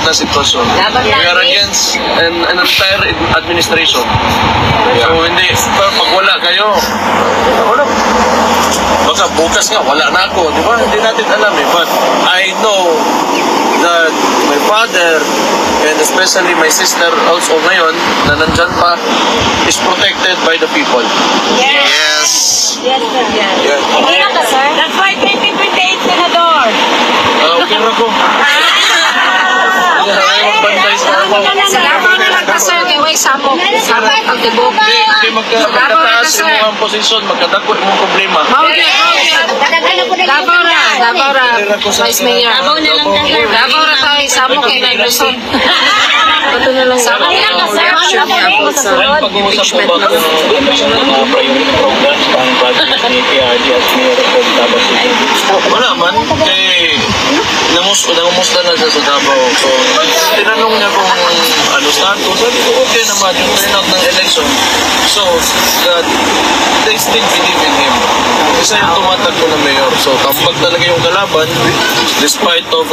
na sitwasyon. We are against an entire administration. So hindi, pag wala kayo, wala. Baka bukas nga, wala na ako, di ba? Hindi natin alam eh. But I know that my father and especially my sister also ngayon na nandyan pa is protected by the people. Yes. Yes. Yes, sir. Yes. Yeah. Hindi lang ka, sir? That's why 2028, Senador. Okay na ko. Magbantay sa ako. Salamat na lang ka, sir. Kaya way sabok. Sarap ang tibok. Hindi magkataas yung mga posisyon, magkadako yung problema. Davao na. Vice Mayor. Davao na lang ka, sir. Davao na tayo. Sabok kay Nay Luzon. Ito na lang sabok. Hindi lang ka, sir. Pag-uusap po ba kung mga priority programs pang budget ni PRD at Mayor of Davao City? Wala man. Namumusta na siya sa Davao. So, tinanong niya kung ano status. Sabi ko, okay naman yung turnout ng election. So, they still believe in him. Isa yung tumatakbo na mayor. So, tambag talaga yung kalaban despite of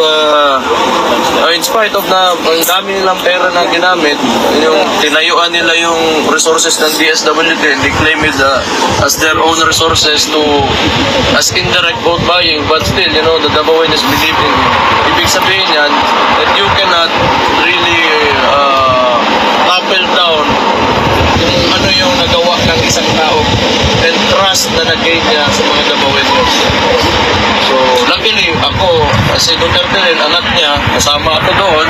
in spite of na ang dami nilang pera na ginamit, yung tinayuan nila yung resources ng DSWD, they claim it as their own resources to as indirect vote buying, but still, you know, the Davaoenes believe in him. Ibig sabihin yan that you cannot really topple down kung ano yung nagawa ng isang tao and trust na nag-gain niya sa mga Davaoenes. So, luckily, ako, si Duterte rin, anak niya, kasama ako doon,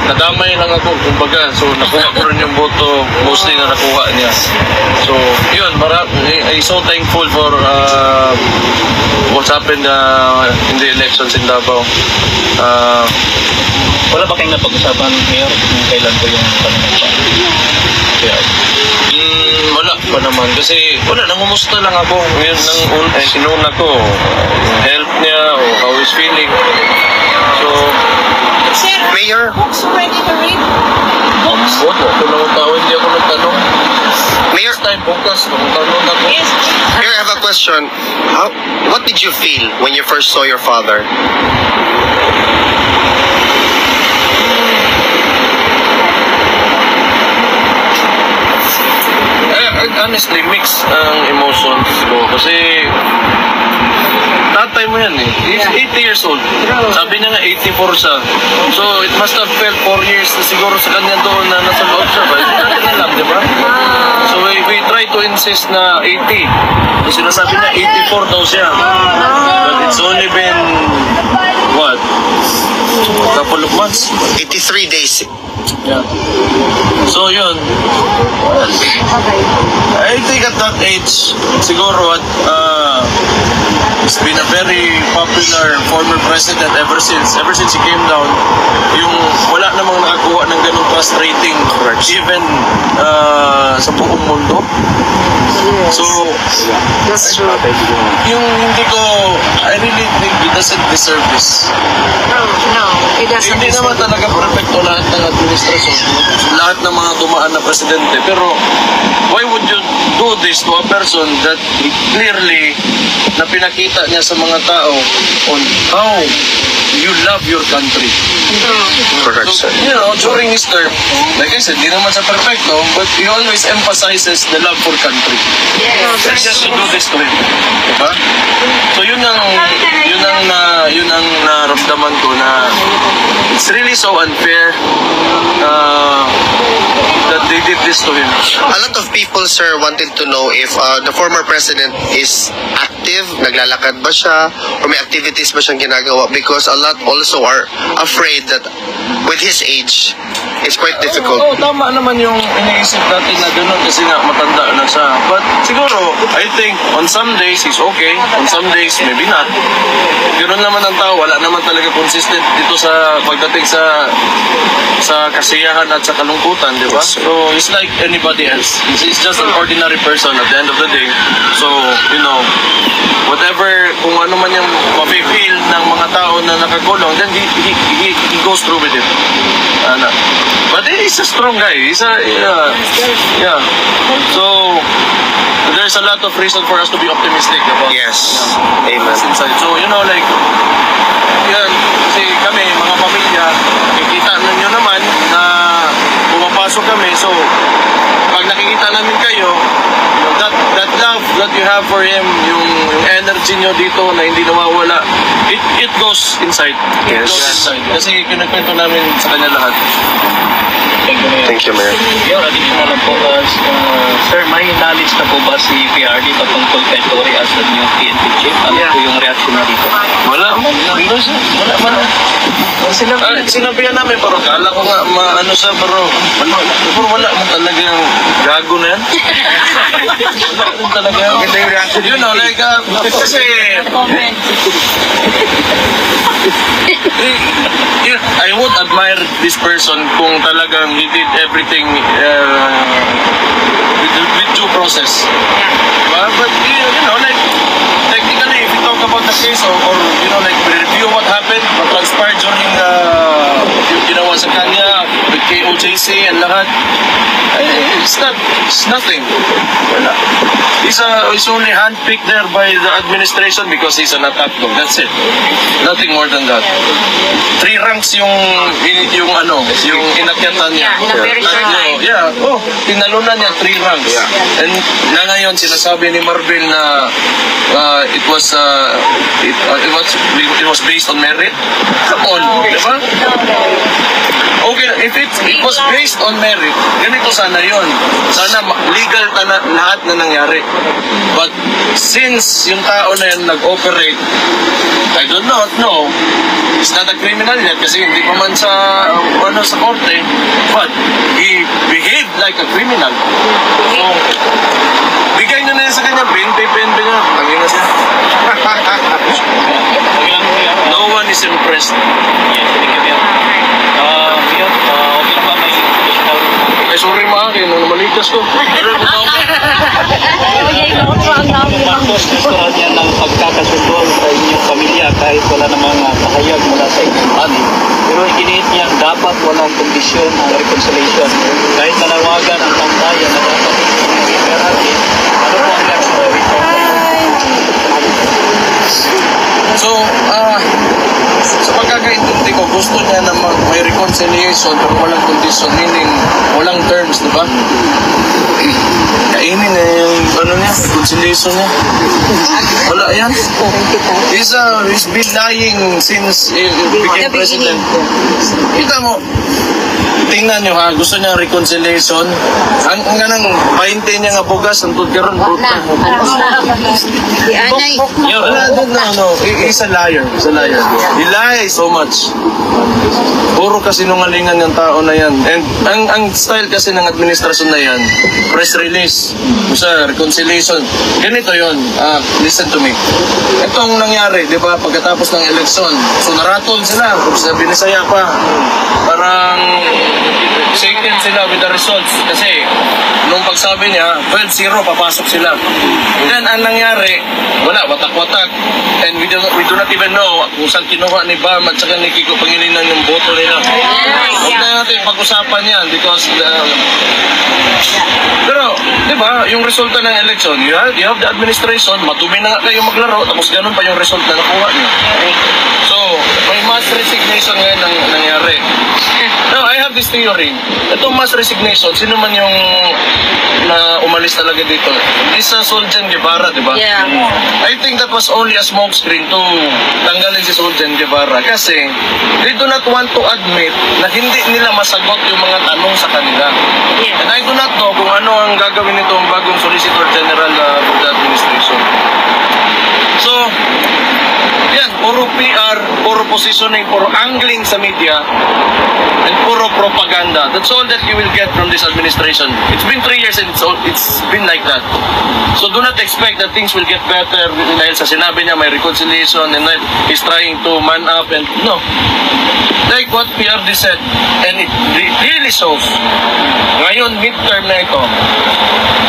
nadamay lang ako, kumbaga. So, nakuha ko rin yung boto, mostly na nakuha niya. So, yun, I'm so thankful for what's happened in the elections in Davao. Wala ba kayong napag-usapan, Mayor, kung kailan ko yung panunumpa? Wala pa naman. Kasi, wala, nangumusta lang ako. Yun, sinuna ko, yung health niya, o how he's feeling. So, Sir, Mayor? books ready to read? books? Ito lang ang tao, hindi ako nagtanong. Mayor, Next time, bukas, nagtanong ako. Yes. Mayor, I have a question. What did you feel when you first saw your father? Honestly, mixed ang emotions ko. Kasi, tatay mo yan eh. He's 80 years old. Sabi niya nga 84 siya. So, it must have felt 4 years na siguro sa kanya doon na nasa loob siya. But hindi natin alam, di ba? So, we try to insist na 80. So, sinasabi na 84 daw siya. But it's only been, what? A couple of months. 83 days. Yeah. So, yun. I think at that age, siguro, he's been a very popular former president ever since he came down. Yung wala namang nakakuha ng ganung trust rating even sa buong mundo. So, That's true. yung hindi ko, I really think he doesn't deserve this. No, it doesn't. Hindi naman talaga perfecto lahat ng administrasyon, lahat ng mga dumaan na presidente. Pero, why would you do this to a person that clearly na pinakita niya sa mga tao on how you love your country? Correct, So, sir. you know, during his term, like I said, di naman sa perfecto, but he always emphasizes the love for country. And just to do this to him. Diba? So yun ang naramdaman ko na it's really so unfair that they did this to him. A lot of people, sir, wanted to know if the former president is active, naglalakad ba siya, or may activities ba siyang ginagawa, because a lot also are afraid that with his age, it's quite difficult. Oo, tama naman yung iniisip natin na gano'n kasi nga matanda na siya. But siguro, I think on some days he's okay, on some days maybe not. Gano'n naman ang tao, wala naman talaga consistent dito sa pagdating sa kasiyahan at sa kalungkutan, di ba? So, he's like anybody else. He's just an ordinary person at the end of the day. So, you know, whatever, kung ano man yung mapipil ng mga tao na nakakulong, then he goes through with it. But he's a strong guy. He's a, yeah. So, there's a lot of reason for us to be optimistic about Yes. Amen. inside. So, you know, like, yan, kasi kami, mga So, pag nakikita namin kayo, that love that you have for him, yung energy nyo dito na hindi nawawala, it goes inside. It goes inside. Kasi kinagkwento namin sa kanya lahat. Thank you, Mayor. Your additional lang po, sir, may knowledge na po ba si PRD patungkol kay Tory as the new PNP chief? Ano po yung reaction na dito? Wala. Sinabihan namin, pero kala ko nga, ano siya, pero wala mo talagang gago na yan. Wala mo talaga. You know, like, kasi, I would admire this person kung talagang he did everything with due process. But you know, like, technically, if you talk about the case or you know, like, review what happened, what transpired during yung ginawa sa kanya, with KOJC and lahat, it's nothing. Wala. He's only handpicked there by the administration because he's an attack dog. That's it. Nothing more than that. 3 ranks yung inakyatan niya. Yeah, in a very short time. Yeah. Oh, tinalunan niya 3 ranks. And na ngayon sinasabi ni Marvel na it was based on merit. Come on, di ba? Okay, if it was based on merit, ganito sana yon. Sana legal lahat na nangyari. But since yung tao na yun nag-operate, I do not know, he's not a criminal yet kasi hindi pa man sa korte, but he behaved like a criminal. So, bigay nyo na yan sa kanya, PNP na. Tangina siya. No one is impressed. Yes, thank you, Mayor. Mayor, okay lang ba may additional? Ay, sorry mga akin, nung malikas ko. Marcos, gustuhan niya ng pagkakasunduan sa inyong pamilya kahit wala namang pahayag mula sa inyong ani. Pero iginiit niya dapat walang kondisyon ang reconciliation. Kahit nanawagan ang pangbayan na dapat i-PRD, ano po ang reaction rito? So, sa pagkakaintindi ko, gusto niya na may reconciliation pero walang condition, meaning walang terms, di ba? Kainin na yung reconciliation niya. Wala yan. He's been lying since he became president. Kita mo, tingnan nyo ha, gusto niya reconciliation. Ang ganang 20 niya nga bugas, ang tudkaron, brutal. He's a liar. He lies so much. Puro kasinungalingan yung tao na yan. And ang style kasi ng administrasyon na yan, press release, sa reconciliation. Ganito yun. Listen to me. Itong nangyari, di ba, pagkatapos ng eleksyon, so naratol sila, sa Binisaya pa. Parang shaken sila with the results. Kasi nung pagsabi niya, 12-0, papasok sila. Then ang nangyari, wala, watak-watak. And we do not even know kung saan kinuha ni Bam at saka ni Kiko Pangilinan yung boto nila. Huwag na natin pag-usapan yan because pero, di ba, yung resulta ng election, you have the administration, madumi na nga kayo maglaro, tapos ganun pa yung result na nakuha niyo. So, may mass resignation ngayon ang nangyari. Now, I have this theory. Itong mass resignation, sino man yung na umalis talaga dito? Isa Soljan Guevara, di ba? Yeah. I think that was only a smokescreen to tanggalin si Soljan Guevara kasi they do not want to admit na hindi nila masagot yung mga tanong sa kanila. Yeah. And I do not know kung ano ang gagawin nitong bagong Solicitor General of the administration. So, yan, puro PR, puro positioning, puro angling sa media, and puro propaganda. That's all that you will get from this administration. It's been 3 years and it's been like that. So do not expect that things will get better dahil sa sinabi niya may reconciliation and then he's trying to man up and no. Like what PRD said, and it really shows, ngayon midterm na ito,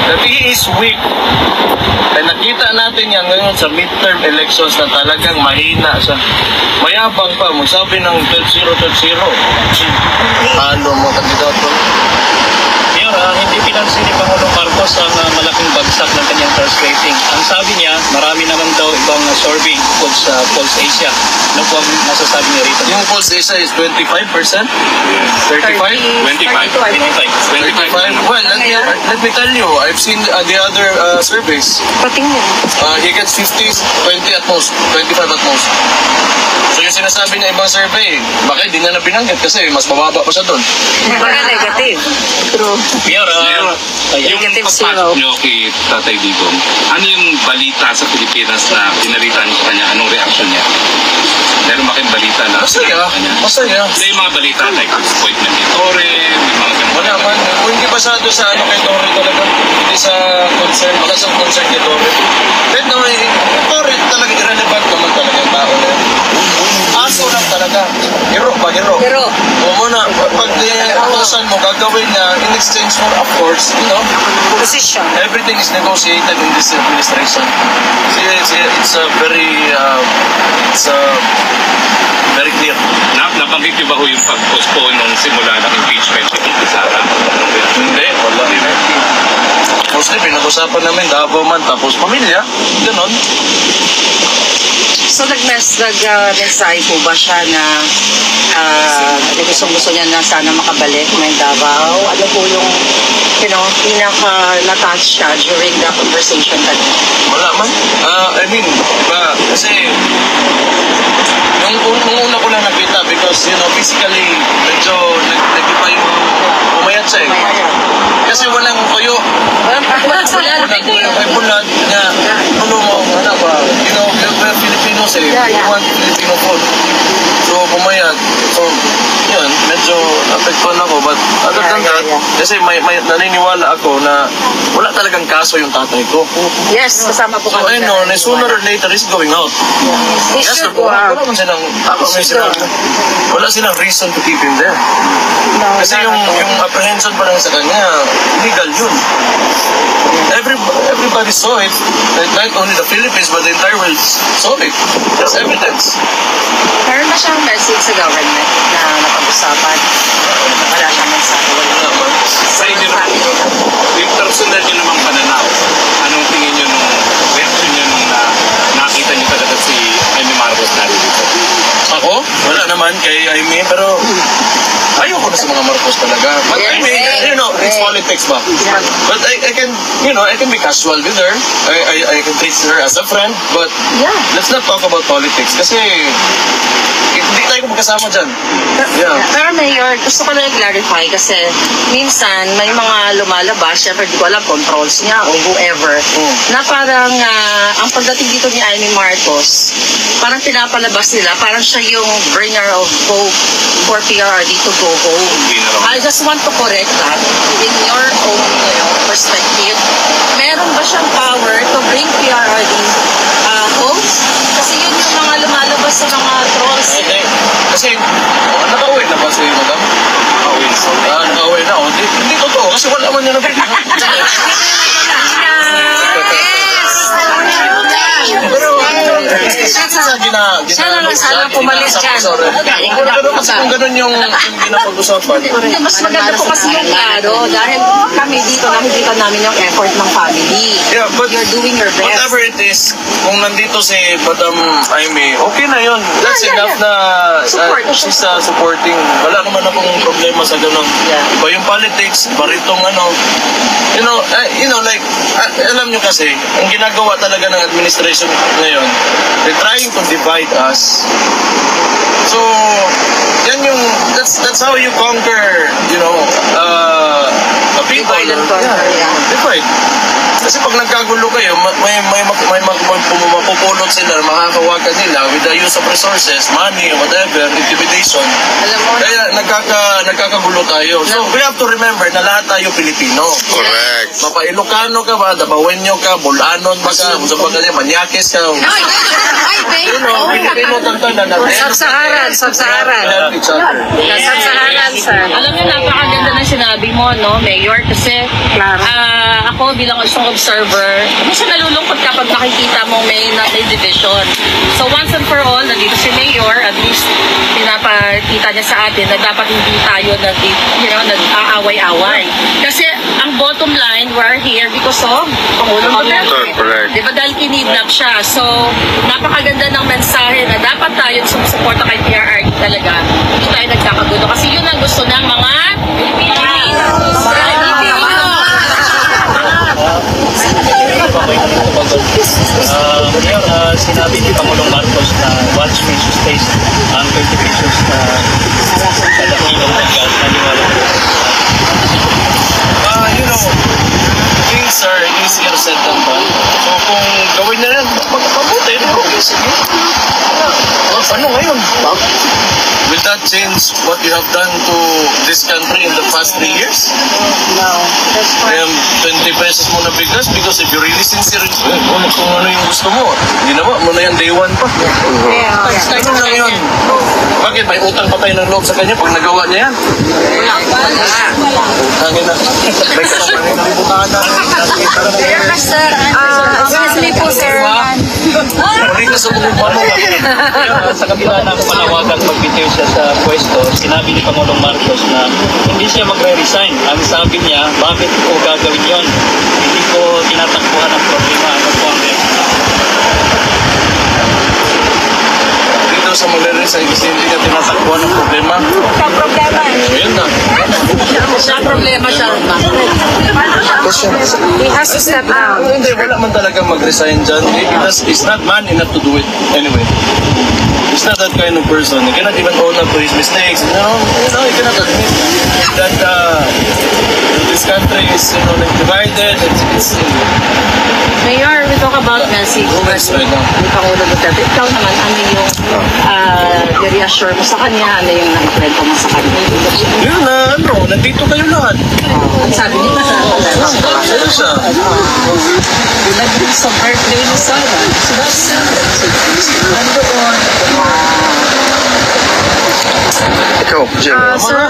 that he is weak. And nakita natin yan ngayon sa midterm elections na talagang mahina siya. Mayabang pa, magsabi ng 12-0. Ano mo kandidato? Mayor, hindi pinansin ni Pangulong Marcos ang malaking bagsak ng kanyang trust rating. Ang sabi niya, marami naman daw ibang survey tungkol sa Pulse Asia. Ano po ang masasabi niya rito? Yung Pulse Asia is 25%? 35? 25. Well, let me tell you, I've seen the other surveys. Patingin. He gets 50s, 20 at most, 25 at most. So yung sinasabi niya ibang survey, bakit di niya na binanggit kasi mas mababa pa siya doon. Baka negative. True. Mayor, yung Negative pagpasok zero. nyo kay Tatay Digong, ano yung balita sa Pilipinas na pinarita niyo sa kanya? Anong reaction niya? Meron ba kayong balita na Masaya, masaya. Hindi yung mga balita like disappointment ni Torre, may mga ganun. Wala man. Kung hindi pasado sa ano kay Torre talaga. Hindi sa concern. Wala sa concern kay Torre. Kahit naman, yung Torre talaga irrelevant naman talaga yung tao na yun. Aso lang talaga. Hero ba? Hero. Pero, O muna, pag utosan mo, gagawin niya in exchange for, of course, you know, position. everything is negotiated in this administration. It's a very, very clear. Nabanggit niyo ba ho yung pag-postpone nung simula ng impeachment ni Sara? Hindi, wala. Mostly, pinag-usapan namin, Davao man, tapos pamilya, ganon. So, nag-mensahe po ba siya na gusto niya na sana makabalik may Davao? Ano po yung, pinaka-natouch siya during the conversation that Wala man. I mean, kasi, nung una ko lang nakita because, you know, physically, medyo nag-iba yung umayat siya eh. Kasi walang tuyo. Walang tuyo. May bulat na, ano mo, ano ba, you know, we're Filipinos eh. We want Filipino food. So, pumayat. So, yun, medyo apektuhan ako. But other than that, kasi may naniniwala ako na wala talagang kaso yung tatay ko. Yes, kasama po So, I know, na sooner or later, he's going out. Yes, Issue po. Wala man silang, wala silang reason to keep him there. Kasi yung apprehension pa lang sa kanya, legal yun. Everybody saw it. Not only the Philippines, but the entire world saw it. There's evidence. Meron ba siyang message sa government na napag-usapan? Wala siyang mensahe. Sa inyo, yung personal nyo namang pananaw, anong tingin nyo nung reaction nyo nung nakita nyo talaga si Amy Marcos narito? Ako? Wala naman kay Aimee, pero ayoko na sa mga Marcos talaga. But Aimee, you know, it's politics ba? But I can, you know, I can be casual with her. I can treat her as a friend, but let's not talk about politics kasi hindi tayo magkasama dyan. Yeah. Pero Mayor, gusto ko na i-clarify kasi minsan may mga lumalabas, syempre di ko alam, controls niya o whoever, na parang ang pagdating dito ni Amy Marcos, parang pinapalabas nila, parang siya yung bringer of hope for PRRD to go home. I just want to correct that in your own perspective. Meron ba siyang power to bring PRRD home? Kasi yun yung mga lumalabas sa mga trolls. Hindi. Kasi, nakauwi na ba si Madam? Nakauwi na. Nakauwi na. Hindi totoo. Kasi wala man niya na Sana pumalit dyan. Pero kasi kung ganun yung ginapag-usapan. Mas maganda po kasi yung klaro dahil kami dito nakikita namin yung effort ng family. Yeah, but You're doing your best. whatever it is, kung nandito si Madam Aimee, okay na yun. That's enough na she's supporting. Wala naman akong problema sa ganun. Iba yung politics, iba rin tong ano. You know, like, alam nyo kasi, ang ginagawa talaga ng administration ngayon, they're trying to divide us. So, yan yung, that's how you conquer, you know, people. Divide and conquer, Divide. Kasi pag nagkagulo kayo, may mapupulot sila, makakawagan nila with the use of resources, money, whatever, intimidation. Alam mo, Kaya nagkakagulo tayo. So, we have to remember na lahat tayo Pilipino. Correct. Mapa-Ilocano ka ba, Dabawenyo ka, Bulanon ba ka, kung saan ba ka, Manyakis ka. You know, Pilipino tantan na natin. Sub-Saharan. Help each other. Sub-Saharan, sir. Alam niyo, napakaganda ng sinabi mo, no, Mayor, kasi ako bilang isang observer, minsan nalulungkot kapag nakikita mong may division. So once and for all, nandito si Mayor, at least pinapakita niya sa atin na dapat hindi tayo nag-aaway-away. Kasi ang bottom line, we're here because of Pangulong Duterte. Correct. Di ba dahil kinidnap siya? So, napakaganda ng mensahe na dapat tayo sumusuporta kay PRRD talaga. Hindi tayo gusto ng mga Pilipino. Mayor, sinabi ni Pangulong Marcos na watch pesos taste ang 20 pesos na kada kilo ng gas. Naniwala ko. You know, things are easier said than done. So kung gawin na yan, magpapabuti, okay, sige. Ano ngayon? Will that change what you have done to this country in the past 3 years? No. That's Kaya 20 pesos mo na bigas because if you're really sincere, kung ano yung gusto mo, ginawa mo na yan day one pa. Start Ano lang yun? Bakit? May utang pa tayo ng loob sa kanya pag nagawa niya yan? Utangin na. May kasama rin ang butahan na. Sir, excuse me po, sir. Hindi ka sa buong pano. Sa kabila ng panawagang magbitiw siya sa pwesto, sinabi ni Pangulong Marcos na hindi siya magre-resign. Ang sabi niya, bakit ko gagawin yon? Hindi ko tinatakbuhan ang problema. Ano po ang Dito sa magre-resign kasi hindi ka tinatakbuhan ng problema. Sa problema. So yun na. Sa problema siya. He has to step down. Hindi, wala man talaga mag-resign dyan. Because he's not man enough to do it anyway. He's not that kind of person. He cannot even own up to his mistakes. He cannot admit that this country is divided. It's Mayor, we talk about message. always right now. Ni Pangulo Duterte. Ikaw naman, ano yung i-reassure mo sa kanya? Ano yung naikwento mo sa kanya? Yun na, nandito kayo lahat. Ang sabi niya, Sino siya? sa birthday ni Sarah. Ikaw, Jim. Sir,